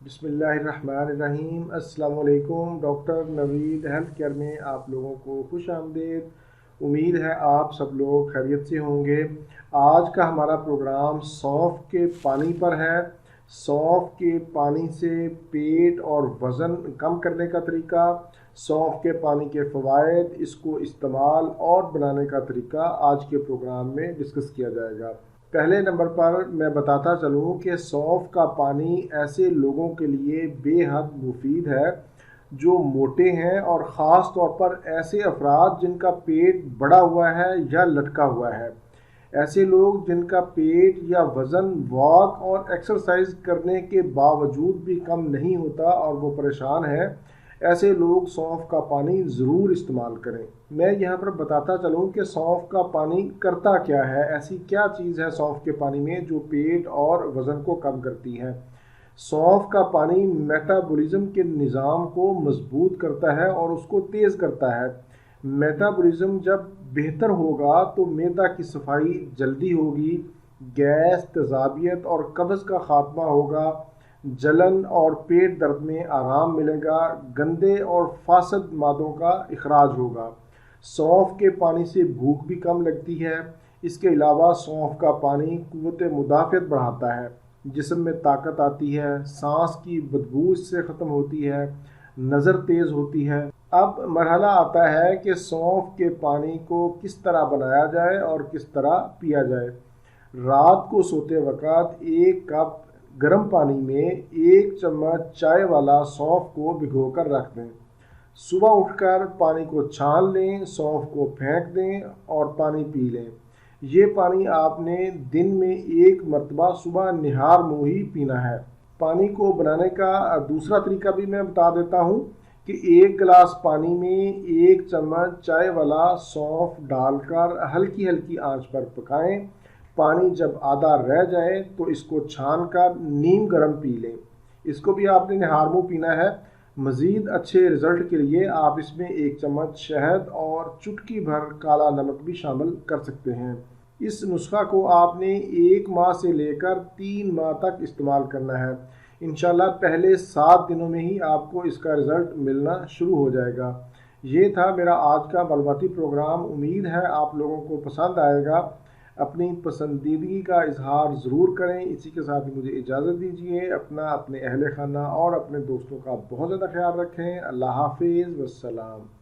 بسم اللہ الرحمن الرحیم۔ السلام علیکم۔ ڈاکٹر نوید ہیلتھ کیئر میں آپ لوگوں کو خوش آمدید۔ امید ہے آپ سب لوگ خیریت سے ہوں گے۔ آج کا ہمارا پروگرام سونف کے پانی پر ہے۔ سونف کے پانی سے پیٹ اور وزن کم کرنے کا طریقہ، سونف کے پانی کے فوائد، اس کو استعمال اور بنانے کا طریقہ آج کے پروگرام میں ڈسکس کیا جائے گا۔ پہلے نمبر پر میں بتاتا چلوں کہ سونف کا پانی ایسے لوگوں کے لیے بے حد مفید ہے جو موٹے ہیں، اور خاص طور پر ایسے افراد جن کا پیٹ بڑا ہوا ہے یا لٹکا ہوا ہے۔ ایسے لوگ جن کا پیٹ یا وزن واک اور ایکسرسائز کرنے کے باوجود بھی کم نہیں ہوتا اور وہ پریشان ہیں، ایسے لوگ سونف کا پانی ضرور استعمال کریں۔ میں یہاں پر بتاتا چلوں کہ سونف کا پانی کرتا کیا ہے، ایسی کیا چیز ہے سونف کے پانی میں جو پیٹ اور وزن کو کم کرتی ہے۔ سونف کا پانی میٹابولزم کے نظام کو مضبوط کرتا ہے اور اس کو تیز کرتا ہے۔ میٹابولزم جب بہتر ہوگا تو معدہ کی صفائی جلدی ہوگی، گیس، تیزابیت اور قبض کا خاتمہ ہوگا، جلن اور پیٹ درد میں آرام ملے گا، گندے اور فاسد مادوں کا اخراج ہوگا۔ سونف کے پانی سے بھوک بھی کم لگتی ہے۔ اس کے علاوہ سونف کا پانی قوت مدافعت بڑھاتا ہے، جسم میں طاقت آتی ہے، سانس کی بدبو اس سے ختم ہوتی ہے، نظر تیز ہوتی ہے۔ اب مرحلہ آتا ہے کہ سونف کے پانی کو کس طرح بنایا جائے اور کس طرح پیا جائے۔ رات کو سوتے وقت ایک کپ گرم پانی میں 1 چمچ چائے والا سونف کو بھگو کر رکھ دیں۔ صبح اٹھ کر پانی کو چھان لیں، سونف کو پھینک دیں اور پانی پی لیں۔ یہ پانی آپ نے دن میں 1 مرتبہ صبح نہار منہ ہی پینا ہے۔ پانی کو بنانے کا دوسرا طریقہ بھی میں بتا دیتا ہوں کہ 1 گلاس پانی میں 1 چمچ چائے والا سونف ڈال کر ہلکی ہلکی آنچ پر پکائیں۔ پانی جب آدھا رہ جائے تو اس کو چھان کر نیم گرم پی لیں۔ اس کو بھی آپ نے نہار منہ پینا ہے۔ مزید اچھے رزلٹ کے لیے آپ اس میں 1 چمچ شہد اور چٹکی بھر کالا نمک بھی شامل کر سکتے ہیں۔ اس نسخہ کو آپ نے 1 ماہ سے لے کر 3 ماہ تک استعمال کرنا ہے۔ انشاءاللہ پہلے 7 دنوں میں ہی آپ کو اس کا رزلٹ ملنا شروع ہو جائے گا۔ یہ تھا میرا آج کا معلوماتی پروگرام۔ امید ہے آپ لوگوں کو پسند آئے گا۔ اپنی پسندیدگی کا اظہار ضرور کریں۔ اسی کے ساتھ مجھے اجازت دیجیے۔ اپنے اہل خانہ اور اپنے دوستوں کا بہت زیادہ خیال رکھیں۔ اللہ حافظ، والسلام۔